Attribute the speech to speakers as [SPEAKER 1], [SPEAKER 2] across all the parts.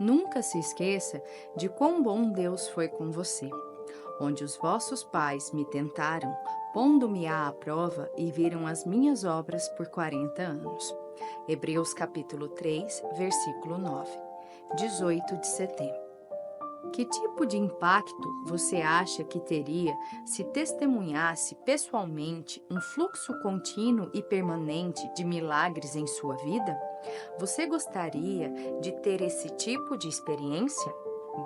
[SPEAKER 1] Nunca se esqueça de quão bom Deus foi com você. Onde os vossos pais me tentaram, pondo-me à prova e viram as minhas obras por 40 anos. Hebreus capítulo 3, versículo 9, 18 de setembro. Que tipo de impacto você acha que teria se testemunhasse pessoalmente um fluxo contínuo e permanente de milagres em sua vida? Você gostaria de ter esse tipo de experiência?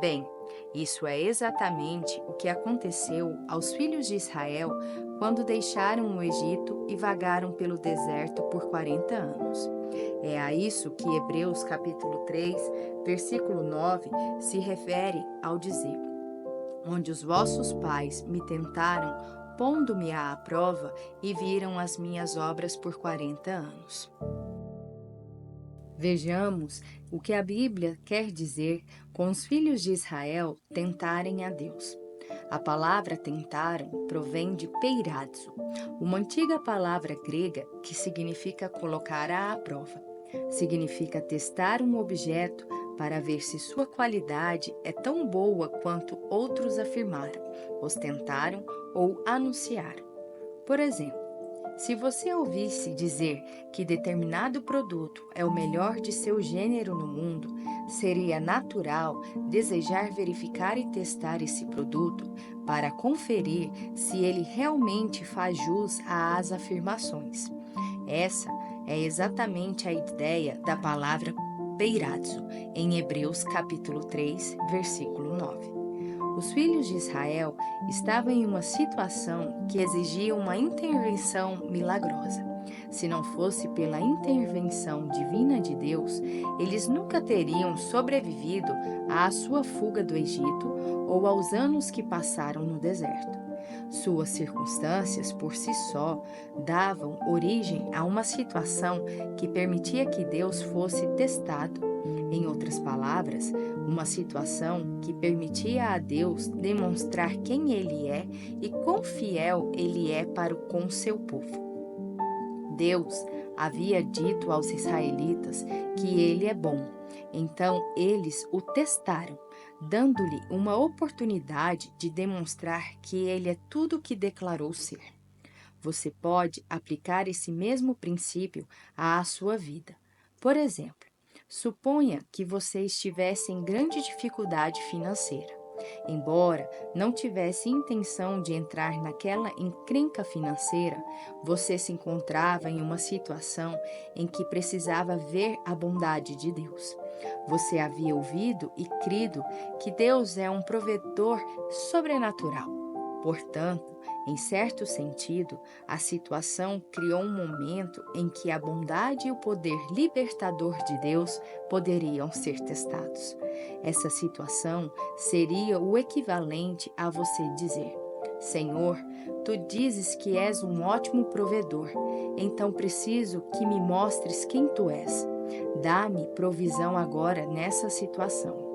[SPEAKER 1] Bem, isso é exatamente o que aconteceu aos filhos de Israel quando deixaram o Egito e vagaram pelo deserto por 40 anos. É a isso que Hebreus capítulo 3, versículo 9 se refere ao dizer: onde os vossos pais me tentaram, pondo-me à prova e viram as minhas obras por 40 anos. Vejamos o que a Bíblia quer dizer com os filhos de Israel tentarem a Deus. A palavra tentaram provém de peiradzo, uma antiga palavra grega que significa colocar à prova. Significa testar um objeto para ver se sua qualidade é tão boa quanto outros afirmaram, ostentaram ou anunciaram. Por exemplo, se você ouvisse dizer que determinado produto é o melhor de seu gênero no mundo, seria natural desejar verificar e testar esse produto para conferir se ele realmente faz jus às afirmações. Essa é exatamente a ideia da palavra peiradzo em Hebreus capítulo 3, versículo 9. Os filhos de Israel estavam em uma situação que exigia uma intervenção milagrosa. Se não fosse pela intervenção divina de Deus, eles nunca teriam sobrevivido à sua fuga do Egito ou aos anos que passaram no deserto. Suas circunstâncias, por si só, davam origem a uma situação que permitia que Deus fosse testado. Em outras palavras, uma situação que permitia a Deus demonstrar quem Ele é e quão fiel Ele é para com seu povo. Deus havia dito aos israelitas que Ele é bom, então eles o testaram, dando-lhe uma oportunidade de demonstrar que Ele é tudo o que declarou ser. Você pode aplicar esse mesmo princípio à sua vida. Por exemplo, suponha que você estivesse em grande dificuldade financeira. Embora não tivesse intenção de entrar naquela encrenca financeira, você se encontrava em uma situação em que precisava ver a bondade de Deus. Você havia ouvido e crido que Deus é um provedor sobrenatural. Portanto, em certo sentido, a situação criou um momento em que a bondade e o poder libertador de Deus poderiam ser testados. Essa situação seria o equivalente a você dizer: Senhor, tu dizes que és um ótimo provedor, então preciso que me mostres quem tu és. Dá-me provisão agora nessa situação.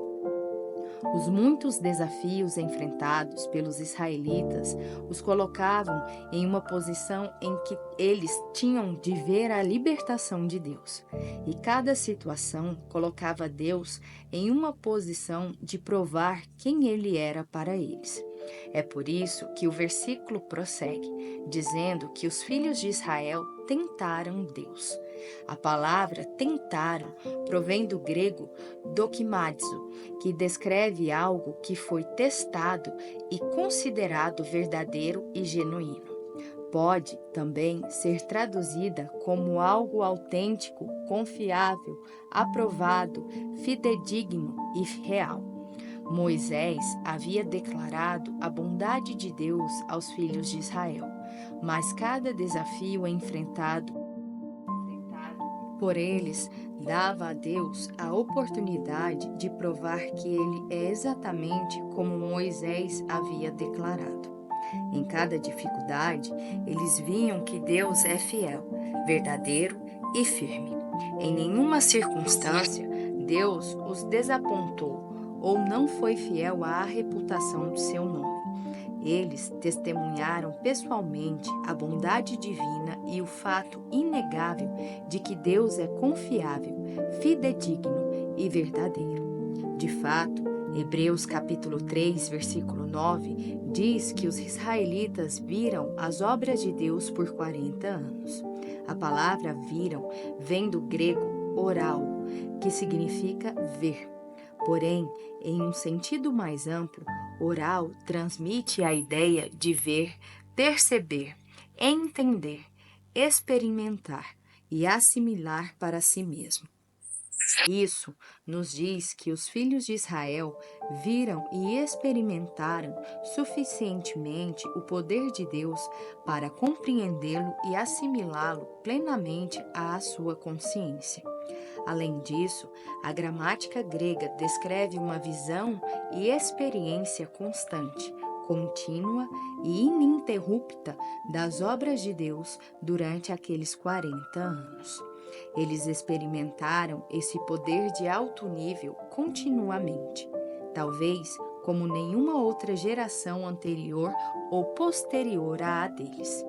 [SPEAKER 1] Os muitos desafios enfrentados pelos israelitas os colocavam em uma posição em que eles tinham de ver a libertação de Deus. E cada situação colocava Deus em uma posição de provar quem Ele era para eles. É por isso que o versículo prossegue, dizendo que os filhos de Israel tentaram Deus. A palavra tentaram provém do grego dokimazo, que descreve algo que foi testado e considerado verdadeiro e genuíno. Pode também ser traduzida como algo autêntico, confiável, aprovado, fidedigno e real. Moisés havia declarado a bondade de Deus aos filhos de Israel, mas cada desafio enfrentado por eles dava a Deus a oportunidade de provar que Ele é exatamente como Moisés havia declarado. Em cada dificuldade, eles viam que Deus é fiel, verdadeiro e firme. Em nenhuma circunstância, Deus os desapontou ou não foi fiel à reputação de seu nome. Eles testemunharam pessoalmente a bondade divina e o fato inegável de que Deus é confiável, fidedigno e verdadeiro. De fato, Hebreus capítulo 3, versículo 9, diz que os israelitas viram as obras de Deus por 40 anos. A palavra viram vem do grego oral, que significa ver. Porém, em um sentido mais amplo, oral transmite a ideia de ver, perceber, entender, experimentar e assimilar para si mesmo. Isso nos diz que os filhos de Israel viram e experimentaram suficientemente o poder de Deus para compreendê-lo e assimilá-lo plenamente à sua consciência. Além disso, a gramática grega descreve uma visão e experiência constante, contínua e ininterrupta das obras de Deus durante aqueles 40 anos. Eles experimentaram esse poder de alto nível continuamente, talvez como nenhuma outra geração anterior ou posterior à deles.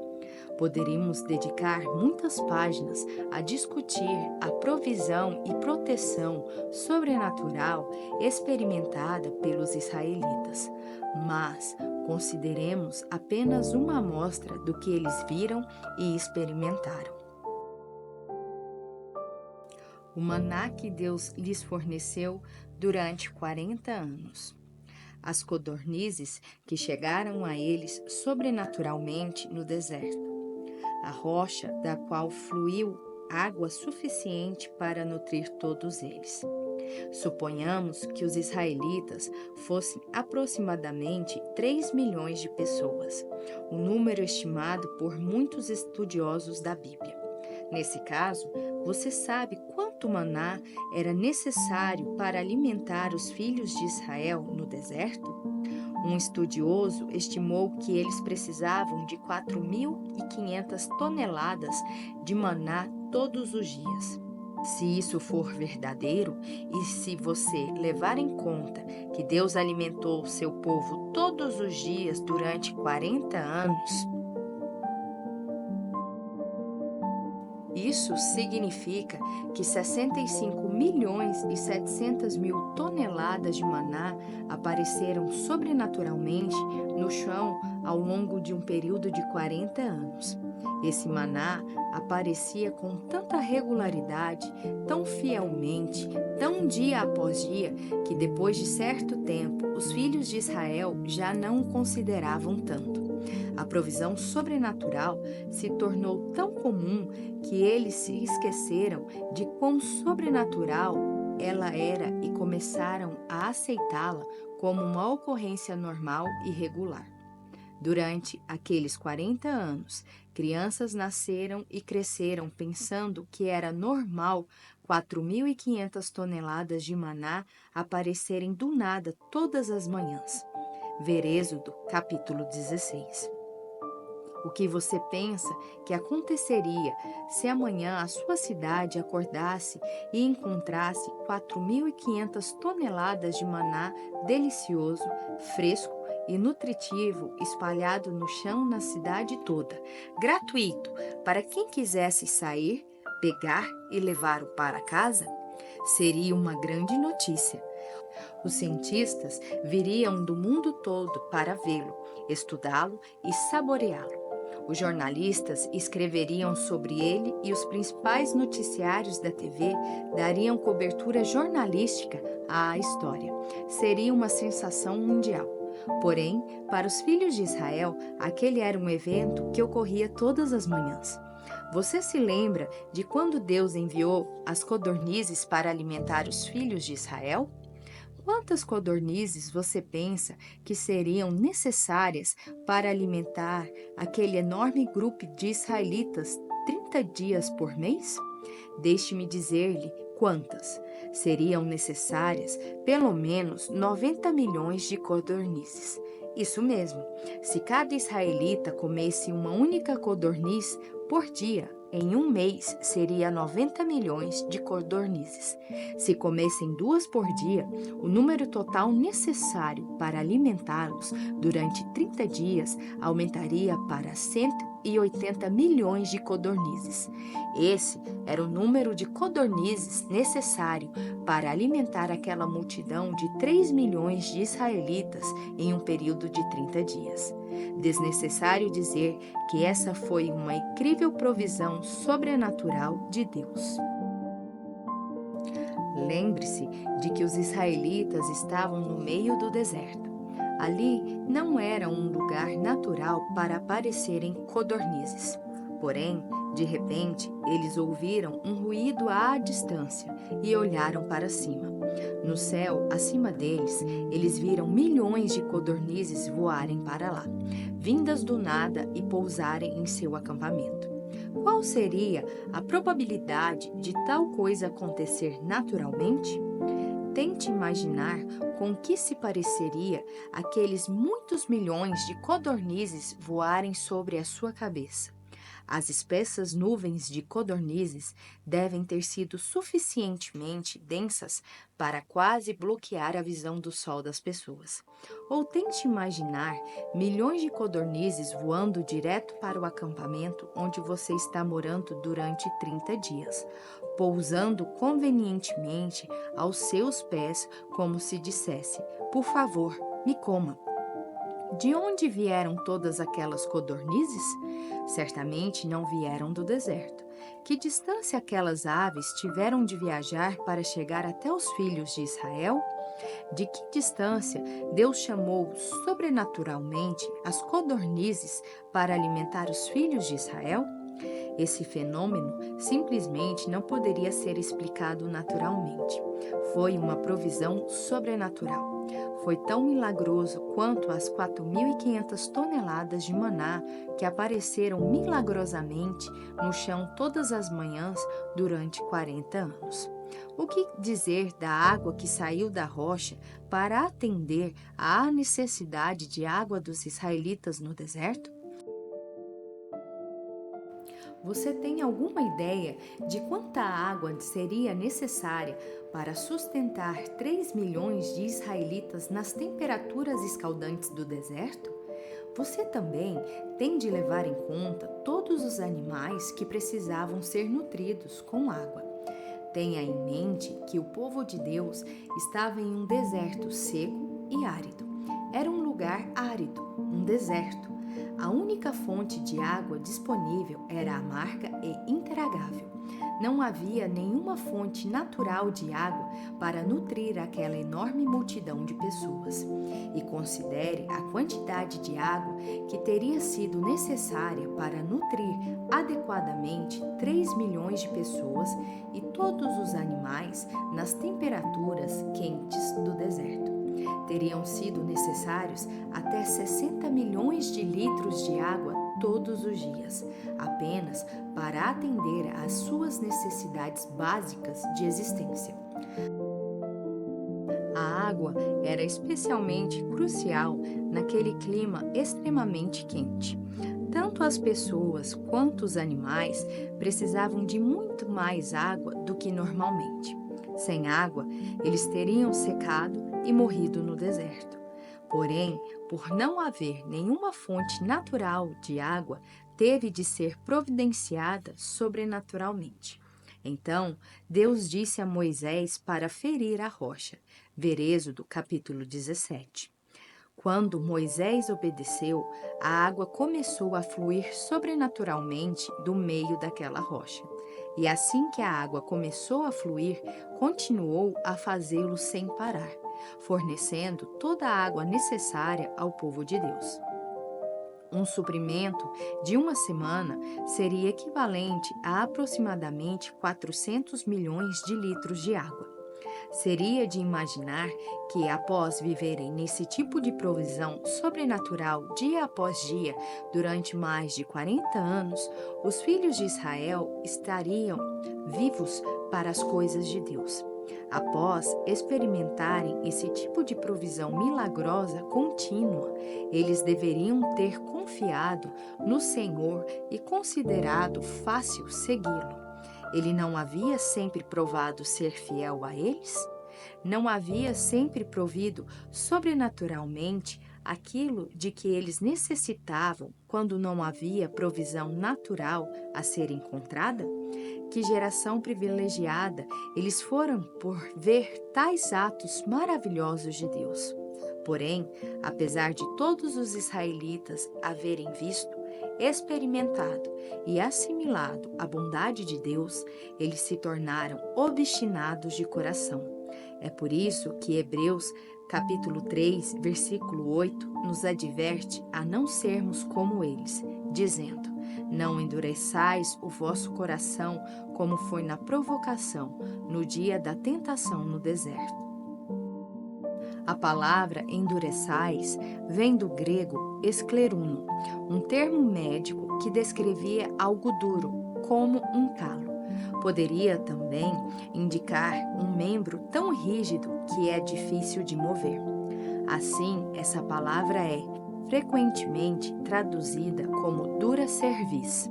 [SPEAKER 1] Poderíamos dedicar muitas páginas a discutir a provisão e proteção sobrenatural experimentada pelos israelitas, mas consideremos apenas uma amostra do que eles viram e experimentaram. O maná que Deus lhes forneceu durante 40 anos. As codornizes que chegaram a eles sobrenaturalmente no deserto. A rocha da qual fluiu água suficiente para nutrir todos eles. Suponhamos que os israelitas fossem aproximadamente 3 milhões de pessoas, um número estimado por muitos estudiosos da Bíblia. Nesse caso, você sabe quanto maná era necessário para alimentar os filhos de Israel no deserto? Um estudioso estimou que eles precisavam de 4.500 toneladas de maná todos os dias. Se isso for verdadeiro e se você levar em conta que Deus alimentou seu povo todos os dias durante 40 anos, isso significa que 65 milhões e 700 mil toneladas de maná apareceram sobrenaturalmente no chão ao longo de um período de 40 anos. Esse maná aparecia com tanta regularidade, tão fielmente, tão dia após dia, que depois de certo tempo os filhos de Israel já não o consideravam tanto. A provisão sobrenatural se tornou tão comum que eles se esqueceram de quão sobrenatural ela era e começaram a aceitá-la como uma ocorrência normal e regular. Durante aqueles 40 anos, crianças nasceram e cresceram pensando que era normal 4.500 toneladas de maná aparecerem do nada todas as manhãs. Ver Êxodo, capítulo 16. O que você pensa que aconteceria se amanhã a sua cidade acordasse e encontrasse 4.500 toneladas de maná delicioso, fresco e nutritivo espalhado no chão na cidade toda, gratuito para quem quisesse sair, pegar e levar-o para casa? Seria uma grande notícia. Os cientistas viriam do mundo todo para vê-lo, estudá-lo e saboreá-lo. Os jornalistas escreveriam sobre ele e os principais noticiários da TV dariam cobertura jornalística à história. Seria uma sensação mundial. Porém, para os filhos de Israel, aquele era um evento que ocorria todas as manhãs. Você se lembra de quando Deus enviou as codornizes para alimentar os filhos de Israel? Quantas codornizes você pensa que seriam necessárias para alimentar aquele enorme grupo de israelitas 30 dias por mês? Deixe-me dizer-lhe quantas. Seriam necessárias pelo menos 90 milhões de codornizes. Isso mesmo, se cada israelita comesse uma única codorniz por dia, em um mês seria 90 milhões de codornizes. Se comessem 2 por dia, o número total necessário para alimentá-los durante 30 dias aumentaria para 180 milhões de codornizes. Esse era o número de codornizes necessário para alimentar aquela multidão de 3 milhões de israelitas em um período de 30 dias. Desnecessário dizer que essa foi uma incrível provisão sobrenatural de Deus. Lembre-se de que os israelitas estavam no meio do deserto. Ali não era um lugar natural para aparecerem codornizes. Porém, de repente, eles ouviram um ruído à distância e olharam para cima. No céu, acima deles, eles viram milhões de codornizes voarem para lá, vindas do nada e pousarem em seu acampamento. Qual seria a probabilidade de tal coisa acontecer naturalmente? Tente imaginar com que se pareceria aqueles muitos milhões de codornizes voarem sobre a sua cabeça. As espessas nuvens de codornizes devem ter sido suficientemente densas para quase bloquear a visão do sol das pessoas. Ou tente imaginar milhões de codornizes voando direto para o acampamento onde você está morando durante 30 dias, pousando convenientemente aos seus pés, como se dissesse: por favor, me coma. De onde vieram todas aquelas codornizes? Certamente não vieram do deserto. Que distância aquelas aves tiveram de viajar para chegar até os filhos de Israel? De que distância Deus chamou sobrenaturalmente as codornizes para alimentar os filhos de Israel? Esse fenômeno simplesmente não poderia ser explicado naturalmente. Foi uma provisão sobrenatural. Foi tão milagroso quanto as 4.500 toneladas de maná que apareceram milagrosamente no chão todas as manhãs durante 40 anos. O que dizer da água que saiu da rocha para atender à necessidade de água dos israelitas no deserto? Você tem alguma ideia de quanta água seria necessária para sustentar 3 milhões de israelitas nas temperaturas escaldantes do deserto? Você também tem de levar em conta todos os animais que precisavam ser nutridos com água. Tenha em mente que o povo de Deus estava em um deserto seco e árido. Era um lugar árido, um deserto. A única fonte de água disponível era amarga e intragável. Não havia nenhuma fonte natural de água para nutrir aquela enorme multidão de pessoas. E considere a quantidade de água que teria sido necessária para nutrir adequadamente 3 milhões de pessoas e todos os animais nas temperaturas quentes do deserto. Teriam sido necessários até 60 milhões de litros de água todos os dias, apenas para atender às suas necessidades básicas de existência. A água era especialmente crucial naquele clima extremamente quente. Tanto as pessoas quanto os animais precisavam de muito mais água do que normalmente. Sem água, eles teriam secado e morrido no deserto. Porém, por não haver nenhuma fonte natural de água, teve de ser providenciada sobrenaturalmente. Então, Deus disse a Moisés para ferir a rocha. Ver Êxodo, capítulo 17. Quando Moisés obedeceu, a água começou a fluir sobrenaturalmente do meio daquela rocha. E assim que a água começou a fluir, continuou a fazê-lo sem parar, fornecendo toda a água necessária ao povo de Deus. Um suprimento de uma semana seria equivalente a aproximadamente 400 milhões de litros de água. Seria de imaginar que, após viverem nesse tipo de provisão sobrenatural dia após dia durante mais de 40 anos, os filhos de Israel estariam vivos para as coisas de Deus. Após experimentarem esse tipo de provisão milagrosa contínua, eles deveriam ter confiado no Senhor e considerado fácil segui-lo. Ele não havia sempre provado ser fiel a eles? Não havia sempre provido sobrenaturalmente aquilo de que eles necessitavam quando não havia provisão natural a ser encontrada? Que geração privilegiada eles foram por ver tais atos maravilhosos de Deus. Porém, apesar de todos os israelitas haverem visto, experimentado e assimilado a bondade de Deus, eles se tornaram obstinados de coração. É por isso que Hebreus, capítulo 3, versículo 8, nos adverte a não sermos como eles, dizendo: Não endureçais o vosso coração como foi na provocação, no dia da tentação no deserto. A palavra endureçais vem do grego escleruno, um termo médico que descrevia algo duro, como um calo. Poderia também indicar um membro tão rígido que é difícil de mover. Assim, essa palavra é frequentemente traduzida como dura cerviz.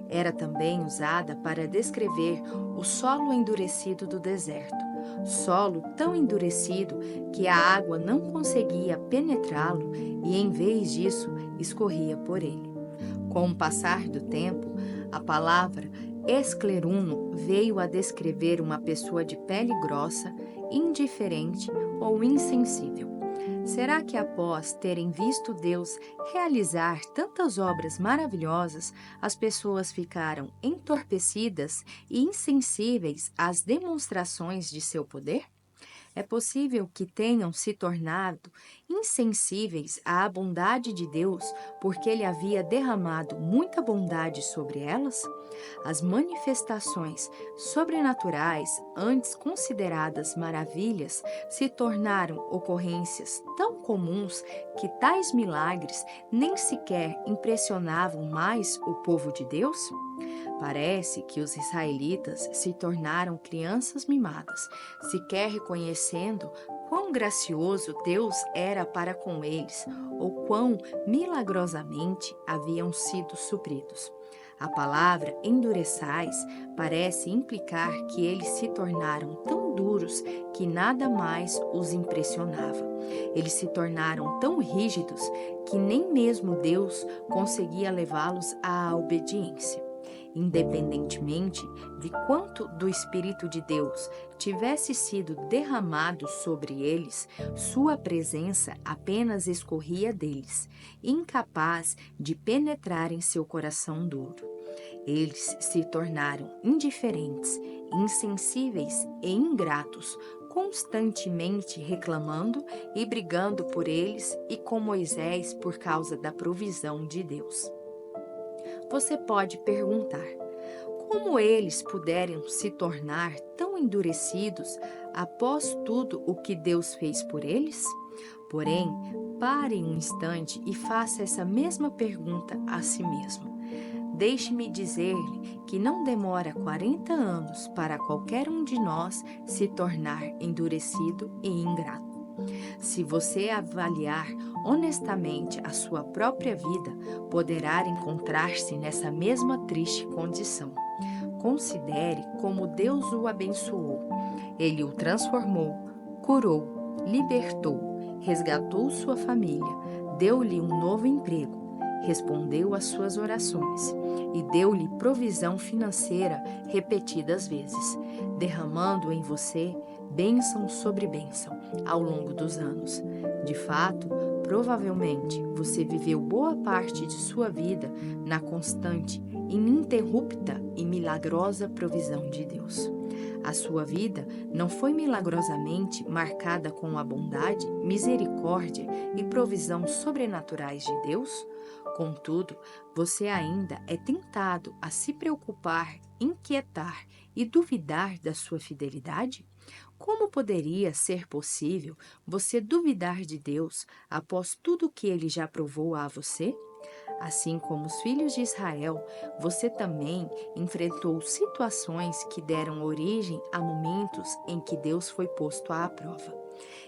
[SPEAKER 1] Era também usada para descrever o solo endurecido do deserto, solo tão endurecido que a água não conseguia penetrá-lo e, em vez disso, escorria por ele. Com o passar do tempo, a palavra escleruno veio a descrever uma pessoa de pele grossa, indiferente ou insensível. Será que após terem visto Deus realizar tantas obras maravilhosas, as pessoas ficaram entorpecidas e insensíveis às demonstrações de seu poder? É possível que tenham se tornado insensíveis à bondade de Deus porque ele havia derramado muita bondade sobre elas? As manifestações sobrenaturais, antes consideradas maravilhas, se tornaram ocorrências tão comuns que tais milagres nem sequer impressionavam mais o povo de Deus? Parece que os israelitas se tornaram crianças mimadas, sequer reconhecendo quão gracioso Deus era para com eles ou quão milagrosamente haviam sido supridos. A palavra endureçais parece implicar que eles se tornaram tão duros que nada mais os impressionava. Eles se tornaram tão rígidos que nem mesmo Deus conseguia levá-los à obediência. Independentemente de quanto do Espírito de Deus tivesse sido derramado sobre eles, sua presença apenas escorria deles, incapaz de penetrar em seu coração duro. Eles se tornaram indiferentes, insensíveis e ingratos, constantemente reclamando e brigando por eles e com Moisés por causa da provisão de Deus. Você pode perguntar: como eles puderam se tornar tão endurecidos após tudo o que Deus fez por eles? Porém, pare um instante e faça essa mesma pergunta a si mesmo. Deixe-me dizer-lhe que não demora 40 anos para qualquer um de nós se tornar endurecido e ingrato. Se você avaliar honestamente a sua própria vida, poderá encontrar-se nessa mesma triste condição. Considere como Deus o abençoou. Ele o transformou, curou, libertou, resgatou sua família, deu-lhe um novo emprego, respondeu às suas orações e deu-lhe provisão financeira repetidas vezes, derramando em você bênção sobre bênção ao longo dos anos. De fato, provavelmente você viveu boa parte de sua vida na constante, ininterrupta e milagrosa provisão de Deus. A sua vida não foi milagrosamente marcada com a bondade, misericórdia e provisão sobrenaturais de Deus? Contudo, você ainda é tentado a se preocupar, inquietar e duvidar da sua fidelidade? Como poderia ser possível você duvidar de Deus após tudo que ele já provou a você? Assim como os filhos de Israel, você também enfrentou situações que deram origem a momentos em que Deus foi posto à prova.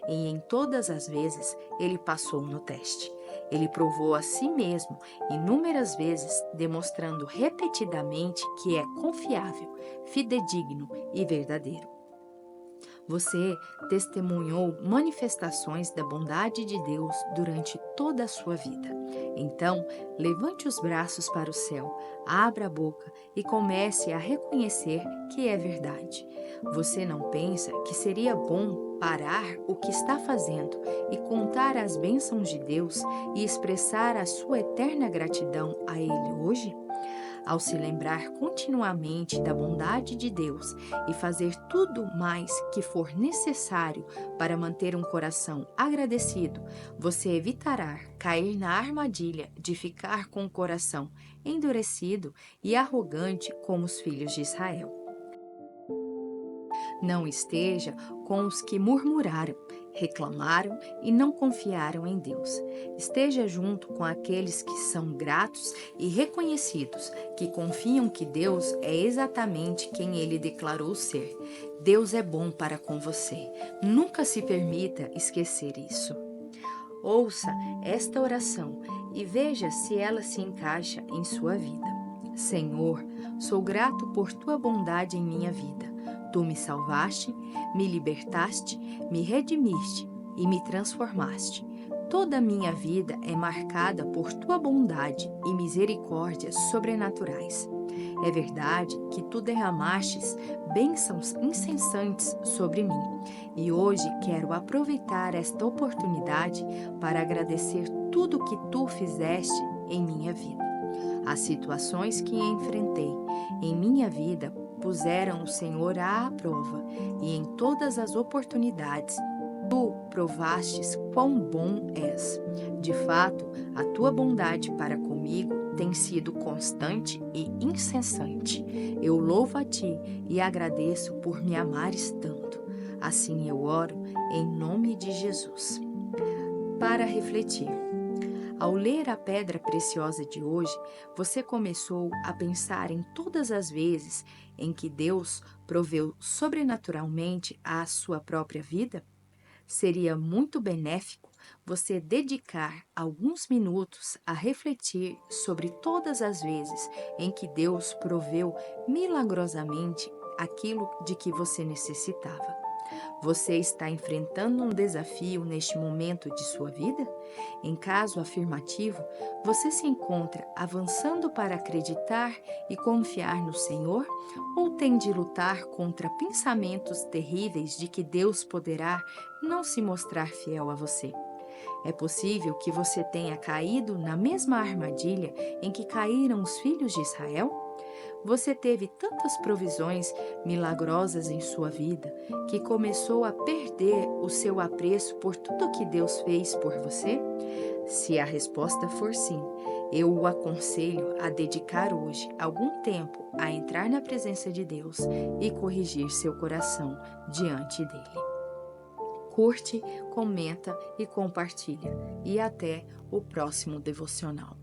[SPEAKER 1] E em todas as vezes ele passou no teste. Ele provou a si mesmo inúmeras vezes, demonstrando repetidamente que é confiável, fidedigno e verdadeiro. Você testemunhou manifestações da bondade de Deus durante toda a sua vida. Então, levante os braços para o céu, abra a boca e comece a reconhecer que é verdade. Você não pensa que seria bom parar o que está fazendo e contar as bênçãos de Deus e expressar a sua eterna gratidão a Ele hoje? Ao se lembrar continuamente da bondade de Deus e fazer tudo mais que for necessário para manter um coração agradecido, você evitará cair na armadilha de ficar com o coração endurecido e arrogante como os filhos de Israel. Não esteja com os que murmuraram, reclamaram e não confiaram em Deus. Esteja junto com aqueles que são gratos e reconhecidos, que confiam que Deus é exatamente quem ele declarou ser. Deus é bom para com você. Nunca se permita esquecer isso. Ouça esta oração e veja se ela se encaixa em sua vida. Senhor, sou grato por tua bondade em minha vida. Tu me salvaste, me libertaste, me redimiste e me transformaste. Toda a minha vida é marcada por tua bondade e misericórdias sobrenaturais. É verdade que tu derramastes bênçãos incessantes sobre mim, e hoje quero aproveitar esta oportunidade para agradecer tudo que tu fizeste em minha vida. As situações que enfrentei em minha vida puseram o Senhor à prova, e em todas as oportunidades tu provastes quão bom és. De fato, a tua bondade para comigo tem sido constante e incessante. Eu louvo a ti e agradeço por me amares tanto. Assim eu oro em nome de Jesus. Para refletir. Ao ler a pedra preciosa de hoje, você começou a pensar em todas as vezes em que Deus proveu sobrenaturalmente à sua própria vida? Seria muito benéfico você dedicar alguns minutos a refletir sobre todas as vezes em que Deus proveu milagrosamente aquilo de que você necessitava. Você está enfrentando um desafio neste momento de sua vida? Em caso afirmativo, você se encontra avançando para acreditar e confiar no Senhor? Ou tem de lutar contra pensamentos terríveis de que Deus poderá não se mostrar fiel a você? É possível que você tenha caído na mesma armadilha em que caíram os filhos de Israel? Você teve tantas provisões milagrosas em sua vida que começou a perder o seu apreço por tudo que Deus fez por você? Se a resposta for sim, eu o aconselho a dedicar hoje algum tempo a entrar na presença de Deus e corrigir seu coração diante dele. Curte, comenta e compartilha. E até o próximo devocional.